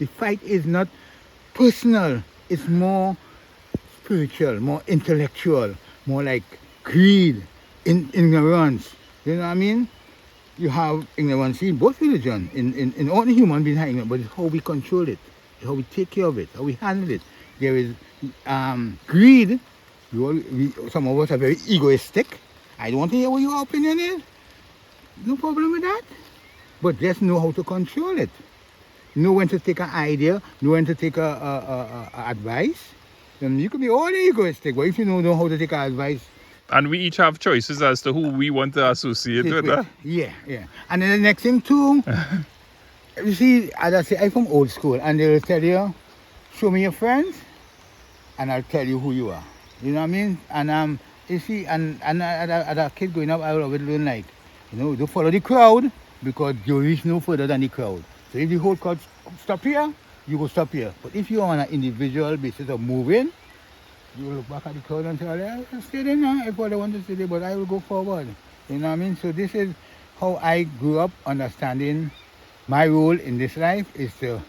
The fight is not personal. It's more spiritual, more intellectual, more like greed, ignorance. You know what I mean? You have ignorance in both religions, in all the human beings have ignorance, but it's how we control it, how we take care of it, how we handle it. There is greed. Some of us are very egoistic. I don't want to hear what your opinion is. No problem with that. But just know how to control it. Know when to take an idea, know when to take a advice. Then you could be all egoistic, but if you know how to take advice. And we each have choices as to who we want to associate with. Yeah. And then the next thing too, you see, as I say, I'm from old school, and they'll tell you, show me your friends, and I'll tell you who you are. You know what I mean? And you see, and as a kid growing up, I would always learn like, don't follow the crowd, because you reach no further than the crowd. So if the whole crowd stop here, you go stop here. But if you're on an individual basis of moving, you look back at the crowd and say, I'll stay there now, if I want to stay there, but I will go forward. You know what I mean? So this is how I grew up understanding my role in this life is to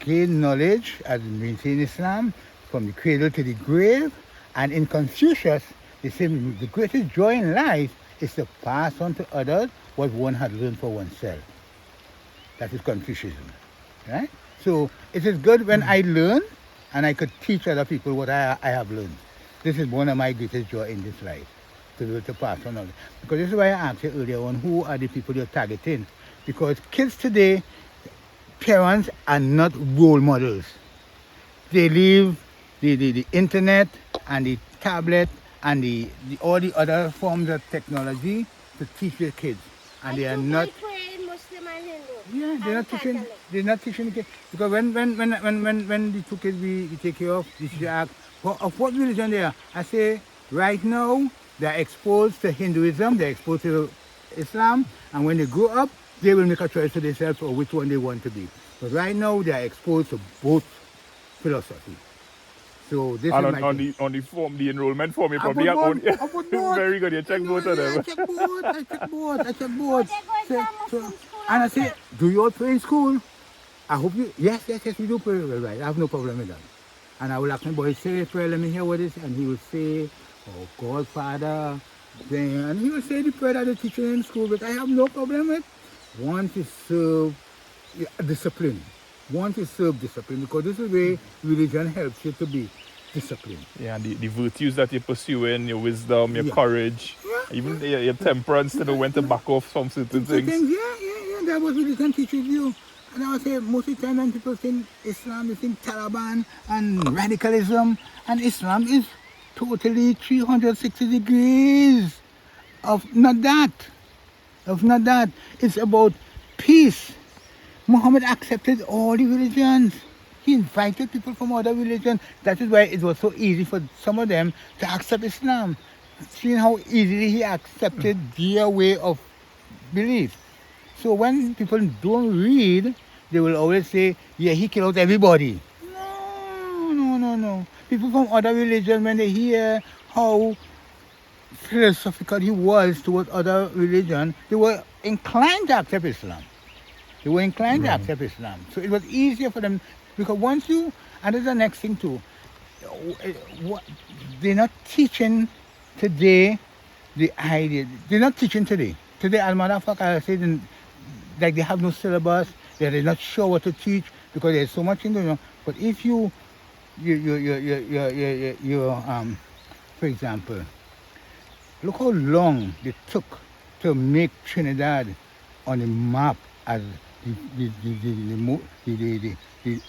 gain knowledge as maintain Islam from the cradle to the grave. And in Confucius, they say the greatest joy in life is to pass on to others what one had learned for oneself. That is Confucianism, right? So it is good when I learn and I could teach other people what I have learned. This is one of my greatest joy in this life, to be able to pass on. Because this is why I asked you earlier on, who are the people you're targeting? Because kids today, parents are not role models. They leave the internet and the tablet and all the other forms of technology to teach their kids. And they are not. Muslim and Hindu. Yeah, they're not teaching the kids. Because when the two kids we take care of, the teacher asks, of what religion they are? I say, right now, they're exposed to Hinduism, they're exposed to Islam, and when they grow up, they will make a choice for themselves or which one they want to be. But right now, they are exposed to both philosophies. So this and is on the enrollment form, you probably have only very good. You check both of them. I check both. And I say, do you all pray in school? I hope you. Yes, we do pray. Well, right, I have no problem with that. And I will ask my boy, say a prayer. Let me hear what it is, and he will say, "Oh God, Father," and he will say the prayer that they teach in school. But I have no problem with. Want to serve discipline. Want to serve discipline, because this is where religion helps you to be disciplined. Yeah, the virtues that you're pursuing, your wisdom, your courage, even your temperance to know when to back off from certain things. Yeah, that was religion teaches you. And I would say most of the time when people think Islam, they think Taliban and radicalism, and Islam is totally 360 degrees of not that. It's about peace. Muhammad accepted all the religions. He invited people from other religions. That is why it was so easy for some of them to accept Islam. Seeing how easily he accepted their way of belief. So when people don't read, they will always say, yeah, he killed everybody. No. People from other religions, when they hear how philosophical he was towards other religions, they were inclined to accept Islam. To accept Islam. So it was easier for them, because once you, and that's the next thing too, they're not teaching today the idea. They're not teaching today. Today, as a matter of fact, I said, like they have no syllabus, they're not sure what to teach, because there's so much going on. But if you for example, look how long they took to make Trinidad on the map as the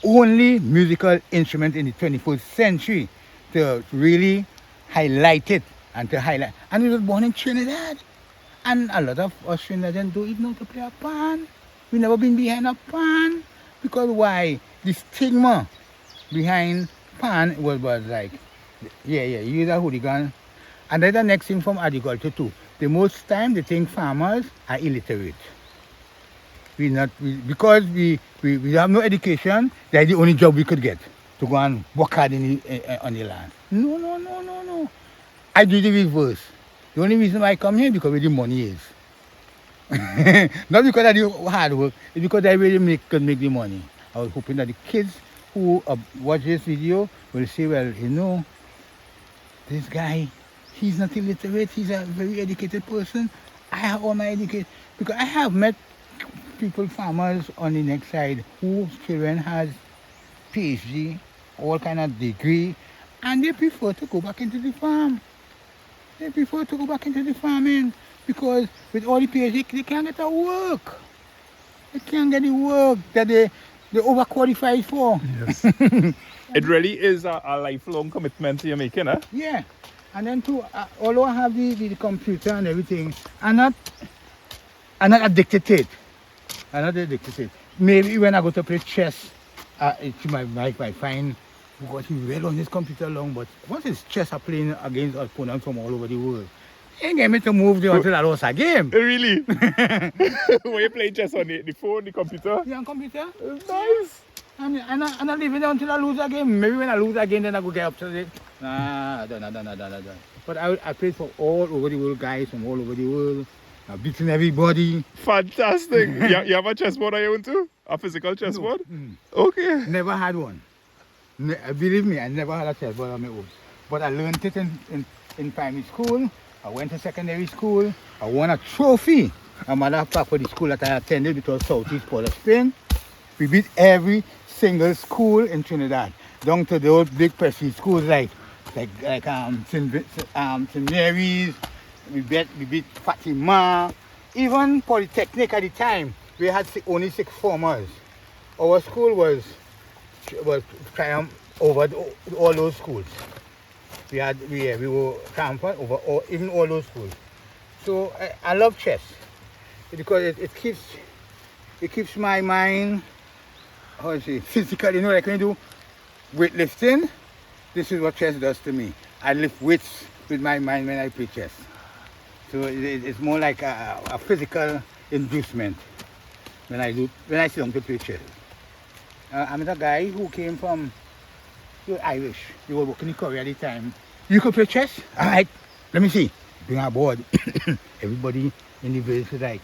only musical instrument in the 21st century to really highlight it and to highlight. And it was born in Trinidad. And a lot of us Trinidadians don't even know to play a pan. We've never been behind a pan. Because why? The stigma behind pan was like, you're a hooligan. And that's the next thing from agriculture too. The most time they think farmers are illiterate. Because we have no education, that's the only job we could get, to go and work hard on the land. No. I do the reverse. The only reason why I come here is because where the money is. Not because I do hard work, it's because I really could make the money. I was hoping that the kids who watch this video will say, well, this guy, he's not illiterate, he's a very educated person. I have all my education, because I have met people, farmers on the next side, whose children has PhD, all kind of degree, and they prefer to go back into the farm. They prefer to go back into the farming, because with all the PhD, they can't get a work. They can't get the work that they overqualified for. Yes. It really is a lifelong commitment you're making, huh? Yeah. And then too, although I have the computer and everything, I'm not addicted to it. I'm not addicted to it. Maybe when I go to play chess, my wife might find, because he read on his computer long, but once it's chess, I'm playing against opponents from all over the world. He ain't get me to move there until I lost a game. Really? When you play chess on the phone, the computer? Yeah, on computer. It's nice. And I'm not leaving there until I lose a game. Maybe when I lose a game, then I go get upset. Nah, I don't. But I played for all over the world, guys from all over the world. I've beaten everybody. Fantastic. You have a chessboard on your own too? A physical chessboard? No. Okay. Never had one. Believe me, I never had a chessboard on my own. But I learned it in primary school. I went to secondary school. I won a trophy. A matter of fact, for the school that I attended, it was Southeast Port of Spain. We beat every single school in Trinidad, down to those big prestige schools like St. Mary's. We beat Fatima. Even Polytechnic at the time, we had only 6 formers. Our school was triumph over all those schools. We were triumphant over even all those schools. So I love chess because it keeps my mind, how to say, physical. Like when you do weightlifting, this is what chess does to me. I lift weights with my mind when I play chess. So it's more like a physical inducement when I sit down to play chess. I'm a guy who came from, you're Irish. You were working in Caura at the time. You could play chess? All right, let me see. Bring a board. Everybody in the village is like,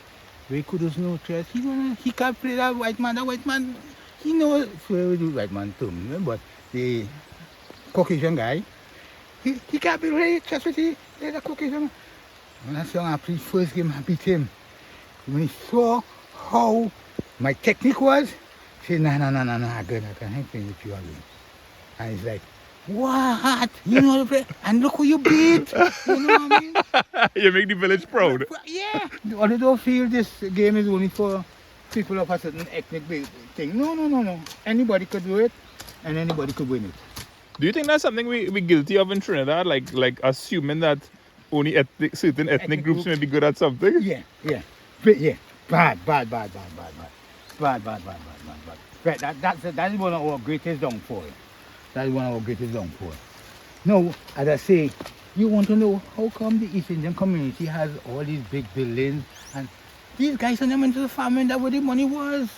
we Kudus know chess. He can't play that white man, he knows. So we do white man too, but the Caucasian guy, he can't play chess with the Caucasian. When I saw him first game, I beat him. When he saw how my technique was, he said, no, good, I can't play with you again. And he's like, what? You know how to play? And look who you beat. You know what I mean? You make the village proud. Yeah. Although don't feel this game is only for people of a certain ethnic thing. No. Anybody could do it, and anybody could win it. Do you think that's something we're guilty of in Trinidad? Like assuming that only certain ethnic groups may be good at something? Yeah. Bad. Right, that is one of our greatest downfall. Now, as I say, you want to know how come the East Indian community has all these big buildings, and these guys when they went to the farming, that's where the money was.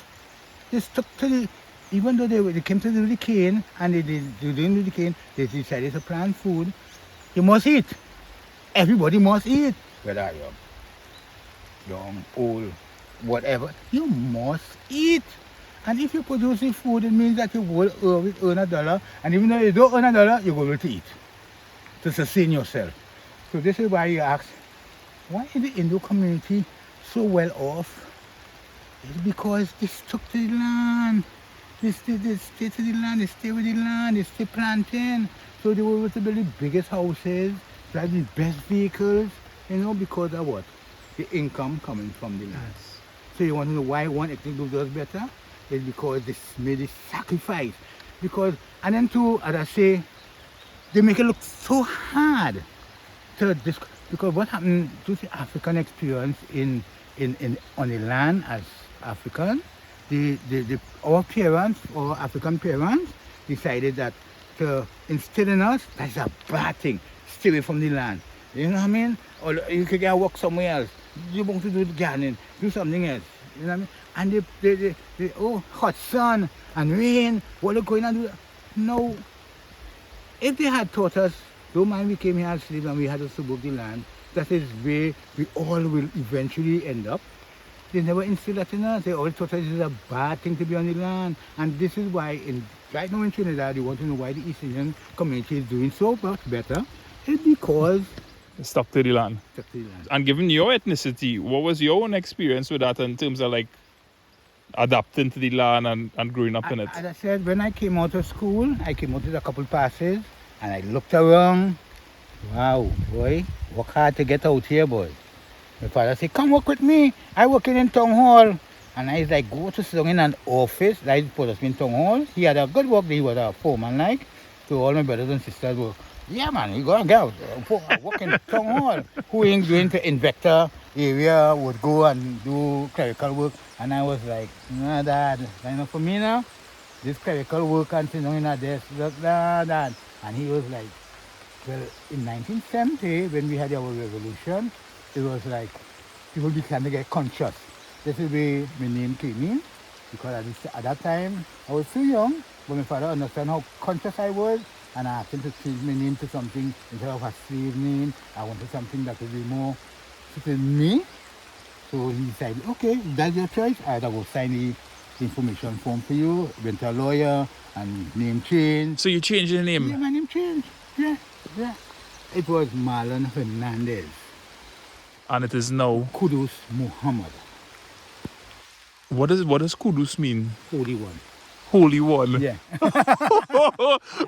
They stuck to even though they came to do the cane, and they didn't do the cane, they decided to plant food. You must eat. Everybody must eat. Whether you're young, old, whatever, you must eat. And if you produce the food, it means that you will earn $1. And even though you don't earn $1, you're going to eat to sustain yourself. So this is why you ask, why is the Hindu community so well off? It's because they stuck to the land. They stay to the land, they stay with the land, they stay planting. So they were able to build the biggest houses, drive the best vehicles, because of what? The income coming from the land. So you want to know why one ethnic group does better? It's because they made a sacrifice. And then too, as I say, they make it look so hard to this, because what happened to the African experience on the land as African, our African parents decided that to instill in us, that's a bad thing. Stay away from the land. You know what I mean? Or you could get work somewhere else. You want to do the gardening, do something else. You know what I mean? And they hot sun and rain, what are they going to do? No. If they had taught us, don't mind we came here and sleep and we had to work the land, that is where we all will eventually end up. they never instilled that in us. They always thought that this is a bad thing to be on the land. And this is why, right now in Trinidad, you want to know why the East Indian community is doing so much better. It's because Stuck to the land. of the land. And given your ethnicity, what was your own experience with that in terms of like adapting to the land and growing up in it? As I said, when I came out of school, I came out with a couple passes, and I looked around. Wow, boy, work hard to get out here, boy. My father said, come work with me. I work in town hall. And I was like, go to sit down in an office. Like, put us in town hall. He had a good work. He was a foreman, like. So all my brothers and sisters were, yeah, man, you gotta go. Work in town hall. Who ain't going to Invector area would go and do clerical work. And I was like, nah, Dad, that's enough for me now. This clerical work and sit down in a desk, Dad. And he was like, well, in 1970, when we had our revolution, it was like people began to get conscious. This is where my name came in, because at that time I was too young, but my father understood how conscious I was, and I asked him to change my name to something instead of a slave name. I wanted something that would be more fitting me. So he decided, okay, that's your choice. I will sign the information form for you. Went to a lawyer and name change. So you changed your name? Yeah, my name changed. Yeah. It was Marlon Hernandez. And it is now Kudus Muhammad. what does Kudus mean? Holy One. Holy One. Yeah.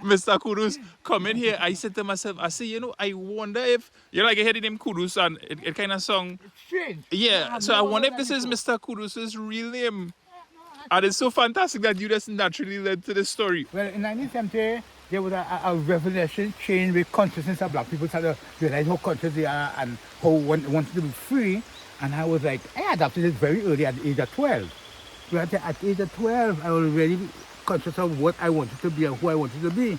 Mr. Kudus, come in here. I said to myself, I say, you know, I wonder if you like I heard the name Kudus and it kind of sung. Strange. Yeah. So I wonder if this is Mr. Kudus's real name. And it's so fantastic that you just naturally led to this story. Well, in 1970, there was a revelation change with consciousness of black people started to realize how conscious they are and how wanted to be free. And I was like, I adapted it very early at the age of 12. So at the age of 12, I was really conscious of what I wanted to be and who I wanted to be.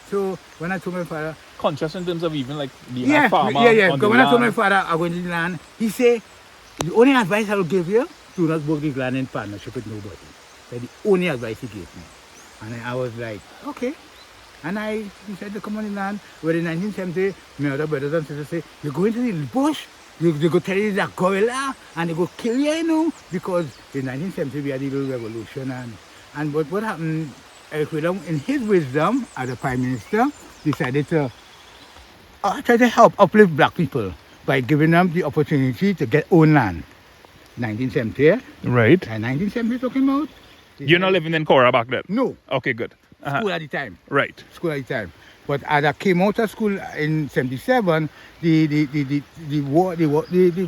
So when I told my father... Conscious in terms of even like being a farmer. Yeah. On Because the when I told my land. father I'm going to the land, he said, the only advice I will give you, do not work this land in partnership with nobody. That's the only advice he gave me. And I was like, okay. And I decided to come on the land. Well, in 1970, my other brothers and sisters say, you're going to the bush, they go tell you that gorilla, and they go kill you, you know. Because in 1970, we had the little revolution. And what happened, Eric William, in his wisdom as a prime minister, decided to try to help uplift black people by giving them the opportunity to get own land. 1970, Right. and 1970 talking about. You're not living in Caura back then? No, Okay, good. school at the time. Right. School at the time. But as I came out of school in 77, the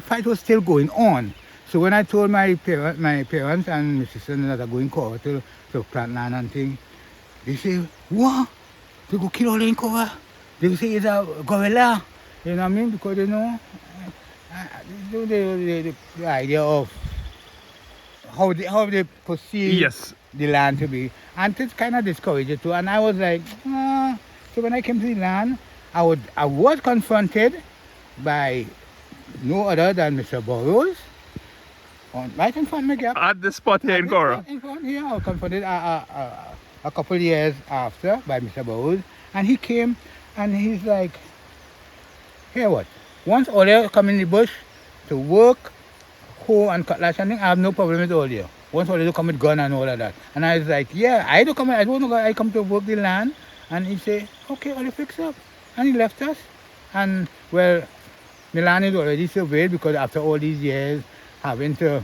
fight was still going on. So when I told my parents and my sister that I'm going Caura to plant land and things, they say, what? They go kill all in Caura? They say it's a gorilla. You know what I mean? Because you know, the idea of how they perceive Yes. the land to be, and it's kind of discouraged too. And I was like, so when I came to the land, I was confronted by no other than Mr. Burroughs, right in front of my gap. At the spot here in Caura. In front here, I was confronted a couple of years after by Mr. Burroughs, and he came and he's like, here what? Once all you come in the bush to work, hoe and cutlass and thing, I have no problem with all you. Once all you come with gun and all of that. And I was like, yeah, I come to work the land. And he said, okay, all you fix up. And he left us. And well, the land is already surveyed because after all these years having to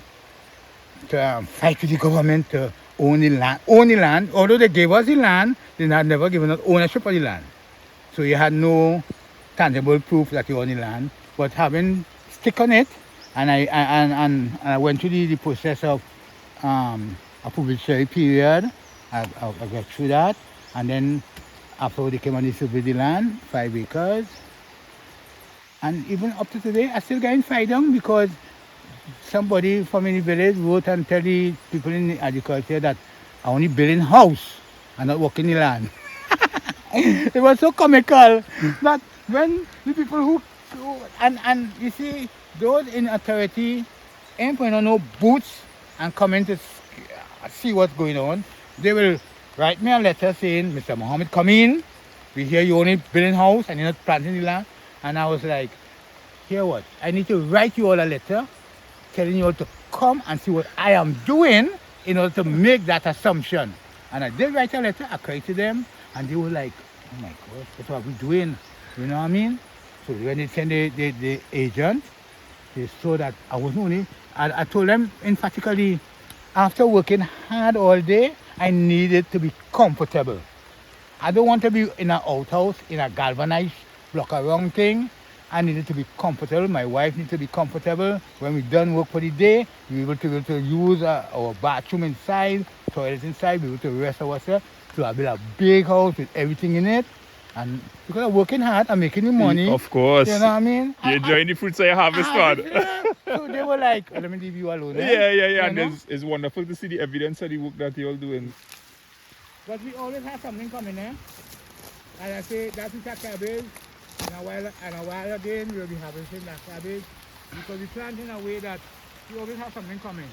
fight with the government to own the land, although they gave us the land, they had never given us ownership of the land. So you had no tangible proof that you own the land. But having stick on it, and I went through the process of a probationary period. I got through that, and then after they came on the survey the land, 5 acres, and even up to today, I still getting fight down because somebody from in the village wrote and tell the people in the agriculture that I only building house and not working the land. It was so comical that when the people who and you see those in authority ain't putting on no boots and coming to see what's going on, they will write me a letter saying, Mr. Muhammad, come in. We hear you only building house and you're not planting the land. And I was like, hear what? I need to write you all a letter telling you all to come come and see what I am doing in order to make that assumption. And I did write a letter, I cried to them, and they were like, oh my God, what are we doing? You know what I mean? So when they sent the agent, they saw that I was only, I told them emphatically, after working hard all day, I needed to be comfortable. I don't want to be in an outhouse, in a galvanized block around thing. I needed to be comfortable. My wife needs to be comfortable. When we're done work for the day, we're able to use our bathroom inside, toilet inside, we're able to rest ourselves. So I built a big house with everything in it. And because I'm working hard, I'm making the money. Of course. You know what I mean? You're enjoying the fruits of your harvest, man. So they were like, let me leave you alone. Yeah. And know? it's wonderful to see the evidence of the work that you're doing. But we always have something coming, eh? And I say, that is a cabbage. And a while again, we'll be harvesting that cabbage. Because we plant in a way that we always have something coming.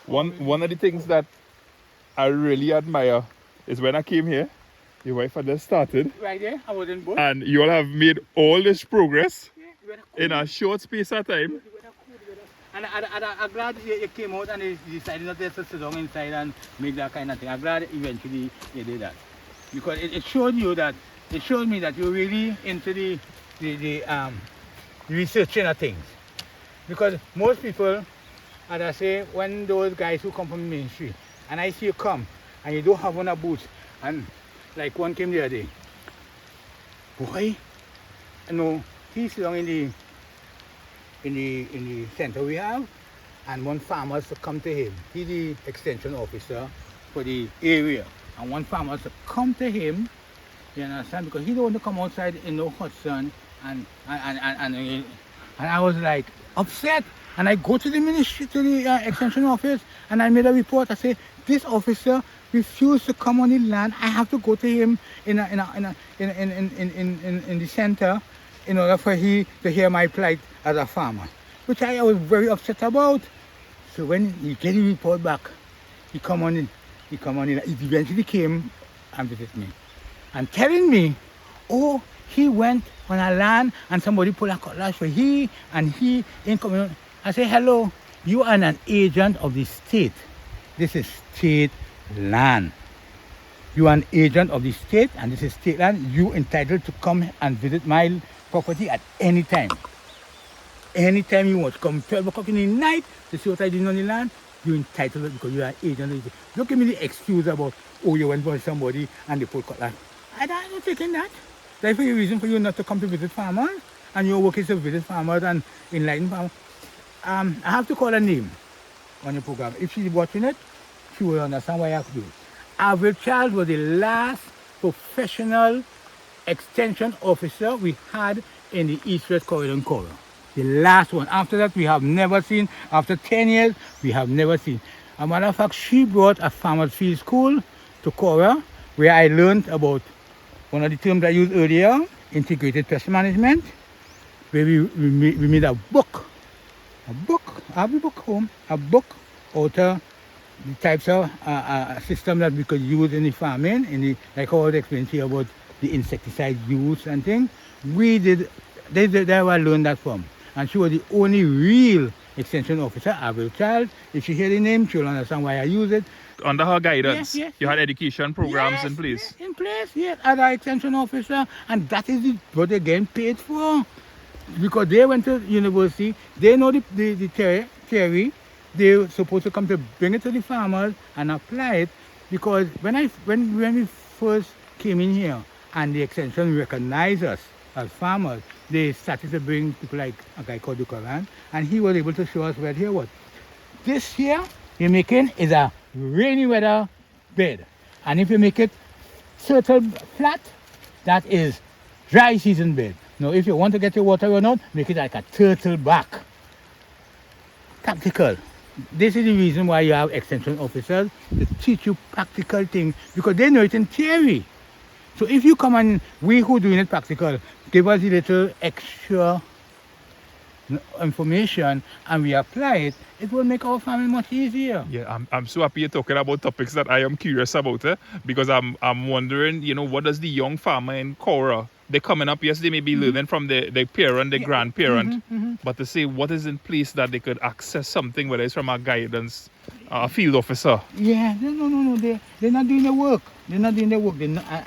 One of the things that I really admire is when I came here, your wife had just started. Right there, I was in boat. And you all have made all this progress Yeah, in a short space of time. And I'm glad you came out and you decided not to sit down inside and make that kind of thing. I'm glad eventually you did that. Because it showed me that you're really into the researching of things. Because most people, as I say, when those guys who come from the ministry, and I see you come, and you don't have on a boot, and like one came the other day, boy, you know, he's down in the center we have, and one farmer to come to him. He's the extension officer for the area, and one farmer to come to him, you understand, because he don't want to come outside in no hot sun, and I was like upset. And I go to the ministry, to the extension office, and I made a report. I say, this officer refused to come on the land. I have to go to him in the center in order for he to hear my plight as a farmer, which I was very upset about. So when he get the report back, he come on in. He eventually came and visited me, and telling me, oh, he went on a land and somebody pulled a cutlass for he ain't coming on. I say, hello, you are an agent of the state. This is state land. You are an agent of the state, and this is state land. You entitled to come and visit my property at any time. Anytime you want to come 12 o'clock in the night to see what I did on the land, you're entitled to it because you are an agent of the state. Don't give me the excuse about, oh, you went for somebody and they pulled cutlass. I'm not taking that. That's a reason for you not to come to visit farmers, and your work is to visit farmers and enlighten farmers. I have to call her name on your program. If she's watching it, she will understand why I have to do it. Avril Charles was the last professional extension officer we had in the East-West corridor in Caura. The last one. After that, we have never seen. After 10 years, we have never seen. As a matter of fact, she brought a farmer's field school to Caura, where I learned about one of the terms I used earlier, integrated pest management, where we made a book. I have a book home, a book out of the types of system that we could use in the farming, like I was explaining to you about the insecticide use and things. That's where I learned that from. And she was the only real extension officer, Avril Child. If she hear the name, she'll understand why I use it. Under her guidance, Yes, you had education programs in place. Yes, in place, yes, as an extension officer, and that is what they're getting paid for. Because they went to university, they know the theory, they're supposed to come to bring it to the farmers and apply it. Because when we first came in here and the extension recognized us as farmers, they started to bring people like a guy called Dukaran, and he was able to show us where here was. This here you're making is a rainy weather bed. And if you make it turtle flat, that is dry season bed. Now, if you want to get your water run out, make it like a turtle back. Practical. This is the reason why you have extension officers to teach you practical things, because they know it in theory. So if you come and we who doing it practical, give us a little extra information and we apply it, it will make our farming much easier. Yeah, I'm so happy you're talking about topics that I am curious about, because I'm wondering, what does the young farmer in Caura they're coming up, yes, they may be learning from their parent, their grandparent, but to say what is in place that they could access something, whether it's from a guidance, a field officer. Yeah, no. They're not doing their work. They're not doing their work.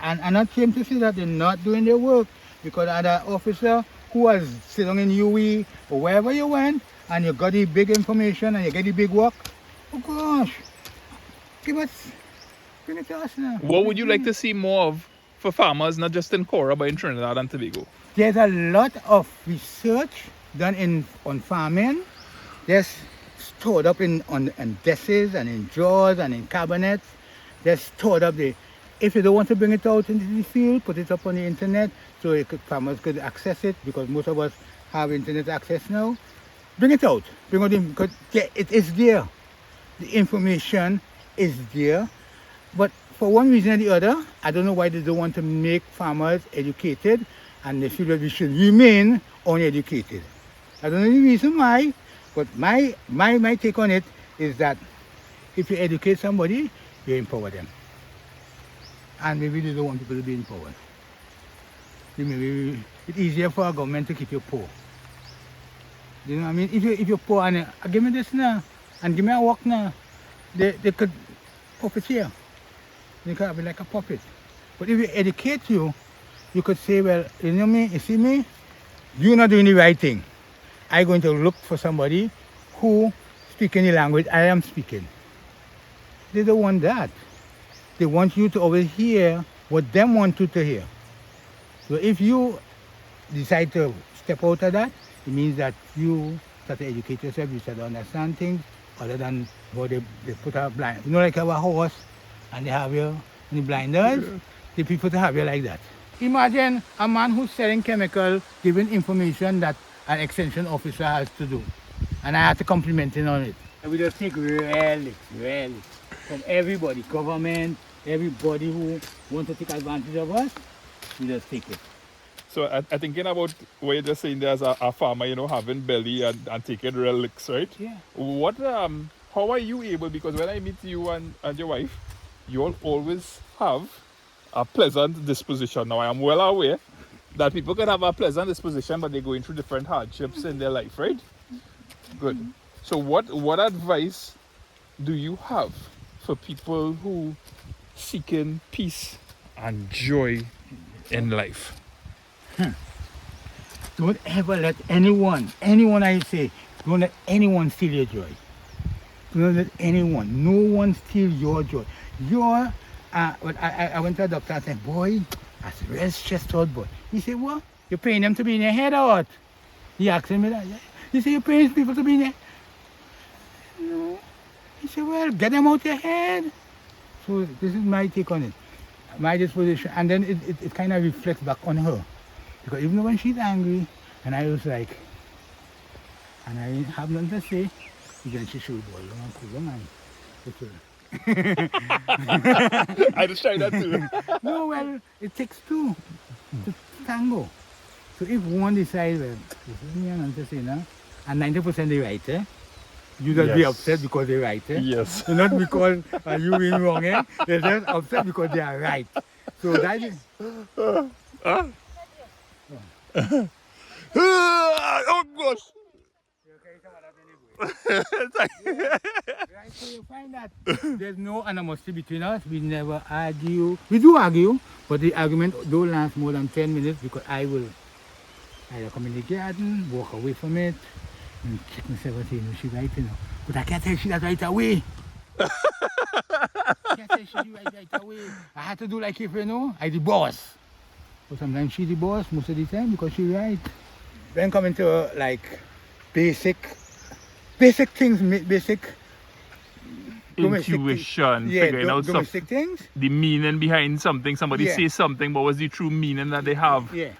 I'm not ashamed to say that they're not doing their work, because other officer who was sitting in UE or wherever you went, and you got the big information and you get the big work. Oh gosh, bring it to us now. What would you like to see more of for farmers, not just in Caura, but in Trinidad and Tobago? There's a lot of research done on farming. There's stored up on desks and in drawers and in cabinets. They're stored up there. If you don't want to bring it out into the field, put it up on the internet so farmers could access it, because most of us have internet access now. Bring it out. Bring it in, because it is there. The information is there. But for one reason or the other, I don't know why they don't want to make farmers educated, and they feel that we should remain uneducated. I don't know the reason why, but my take on it is that if you educate somebody, you empower them. And we really don't want people to be empowered. It's easier for a government to keep you poor. You know what I mean? If you're poor and give me this now, and give me a work now, they could puppeteer. They could be like a puppet. But if you educate you could say, well, you know me, you see me, you're not doing the right thing. I'm going to look for somebody who speaks the language I am speaking. They don't want that. They want you to always hear what them want you to hear. So if you decide to step out of that, it means that you start to educate yourself, you start to understand things other than what they put a blind. You know, like have a horse and they have you in the blinders, the people to have you like that. Imagine a man who's selling chemical giving information that an extension officer has to do. And I have to compliment him on it. And we just take relics from everybody, government, everybody who wants to take advantage of us, we just take it. So I'm thinking about what you're just saying there as a farmer, you know, having belly and taking relics, right? Yeah. What, how are you able, because when I meet you and your wife, you all always have a pleasant disposition. Now I am well aware that people can have a pleasant disposition, but they're going through different hardships in their life, right? Good. So what advice do you have for people who seeking peace and joy in life? Don't ever let anyone I say, don't let anyone steal your joy. Don't let anyone, no one steal your joy. I went to a doctor and said, boy, that's a real stressed out boy. He said, what? You're paying them to be in your head or what? He asked me that. He said, you're paying people to be in your head? No. He said, well, get them out your head. So this is my take on it, my disposition. And then it kind of reflects back on her. Because even when she's angry, and I was like, and I have nothing to say, then she should go along and I just tried that too. No, well, it takes two to tango. So if one decides, well, this is me and nothing to say now, and 90% they right, eh? You just be upset because they're right, eh? Yes. So not because you being wrong, eh? They're just upset because they are right. So that is... Oh gosh! Right, so you find that there's no animosity between us. We never argue. We do argue, but the argument don't last more than 10 minutes because I will either come in the garden, walk away from it, and check myself and say, no, she's right, you know. But I can't tell she that right away. I can't tell she right away. I had to do like if, you know, I the boss. But sometimes she the boss most of the time because she's right. Then coming to like basic things, basic intuition, figuring out domestic things. The meaning behind something. Somebody says something, but what's the true meaning that they have? Yeah.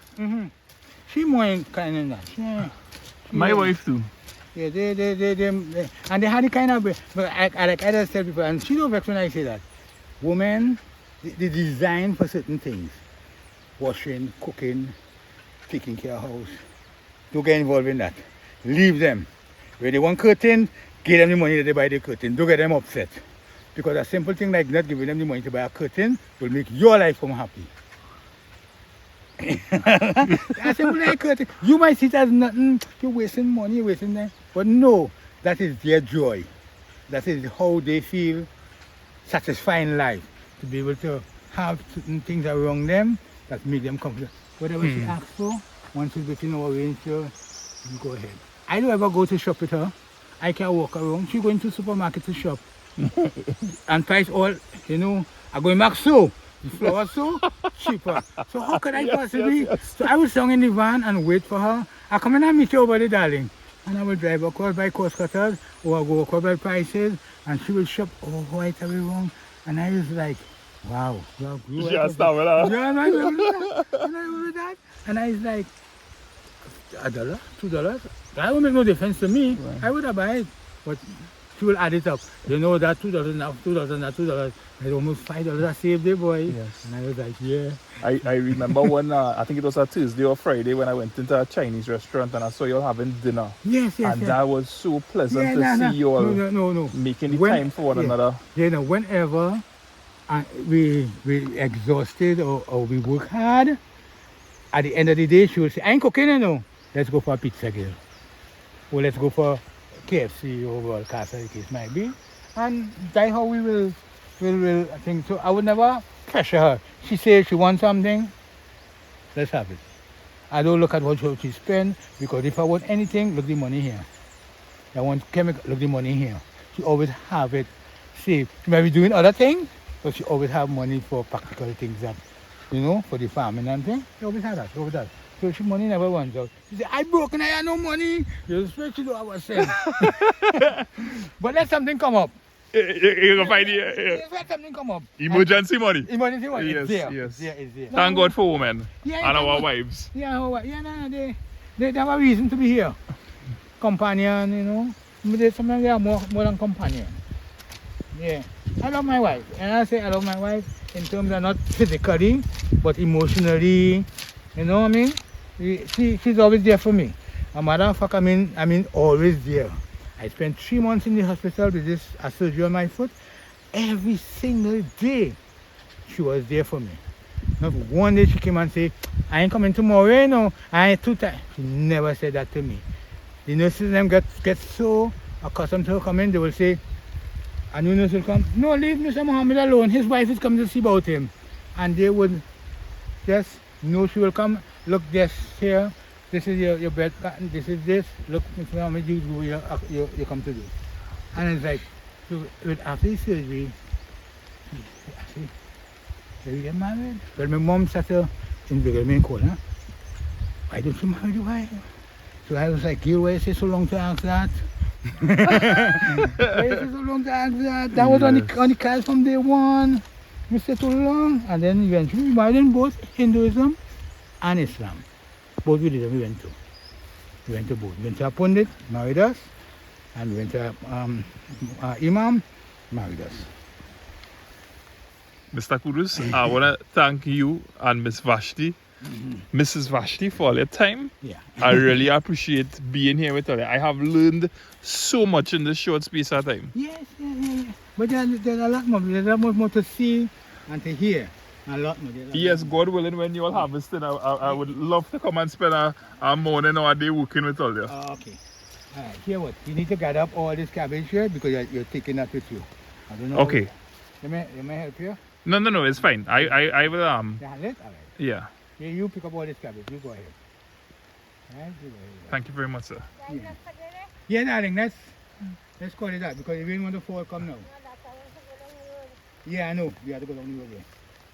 She more kind of that. Yeah. My wife too. Yeah, they and they had the kind of, but I like I just tell people, and she don't vex when I say that. Women, they design for certain things. Washing, cooking, taking care of house. Don't get involved in that. Leave them. When they want curtain, give them the money that they buy the curtain. Don't get them upset. Because a simple thing like not giving them the money to buy a curtain will make your life come happy. I said, well, like, you might see it as nothing, you're wasting money, you're wasting time. But no, that is their joy. That is how they feel satisfying life. To be able to have certain things around them that make them comfortable. Whatever she asks for, once it's within our range, you go ahead. I don't ever go to shop with her. I can walk around. She going to supermarket to shop. And price all, I going back so. The flour so cheaper. So how could I possibly? So I will sing in the van and wait for her. I come in and meet you over there, darling. And I will drive across by cost cutters or I go across by prices and she will shop right away around. And I was like, wow. Just stop with her. Yeah, and I remember that. And I was like, $1, $2. That would make no difference to me. Right. I would have buy it. But she will add it up. You know that $2 now, $2 now, $2. It's almost $5 I saved there, boy. Yes. And I was like, yeah. I remember when, I think it was a Tuesday or Friday when I went into a Chinese restaurant and I saw you all having dinner. Yes. And that was so pleasant to see you all making the time for one another. Whenever we exhausted or we work hard, at the end of the day, she will say, I ain't cooking, let's go for a pizza, girl. Or let's go for KFC or World-Class, as the case might be. And that's how we will, I think. So I would never pressure her. She says she wants something, let's have it. I don't look at what she spends, because if I want anything, look the money here. I want chemical, look the money here. She always have it saved. She might be doing other things, but she always have money for practical things that, for the farming and things. She always have that, So she money never runs out. She said, I broke and I have no money. You expect to do what I was saying. But let something come up. You're going to find it. Let something come up. Emergency money. Emergency money. Yes, It's there. Thank God for women and our wives. They have a reason to be here. Companion, sometimes they are more than companion. Yeah. I love my wife. And I say I love my wife in terms of not physically, but emotionally. You know what I mean? She's always there for me. A matter of fact, I mean always there. I spent 3 months in the hospital with this surgery on my foot. Every single day, she was there for me. Not one day she came and said, I ain't coming tomorrow, I ain't too tired. She never said that to me. The nurses them get so accustomed to her coming, they will say, a new nurse will come, no, leave Mr. Muhammad alone. His wife is coming to see about him. And they would just know she will come. Look, this here. This is your bed pattern. This is this. Look, Mr. Muhammad, you come to do. And it's like, so after the surgery, I said, "Will you get married?" Well, my mom started invigorate me in corner. Why don't you marry the wife? So I was like, why is it so long to ask that? Why is it so long to ask that? That was on the cards from day one. We said too long. And then eventually we married in both Hinduism and Islam. Both religions we went to. We went to both. We went to a Pundit, married us. And we went to Imam, married us. Mr. Kudus, I want to thank you and Miss Vashti, Mrs. Vashti, for all your time. Yeah. I really appreciate being here with you. I have learned so much in this short space of time. Yes. But there's a lot more. There's a lot more to see and to hear. A lot more. Yes, God willing, when you all harvesting, I would love to come and spend a morning or a day working with all you. Okay. All right. Here what? You need to gather up all this cabbage here because you're taking that with you. I don't know. Okay. You may help you? No, it's fine. I will You handle it? All right. Yeah. Yeah, you pick up all this cabbage. You go ahead. All right, you go ahead. Thank you very much, sir. Yeah, darling, let's call it that because the rain want to fall come now. Yeah, I know. We have to go down the road there.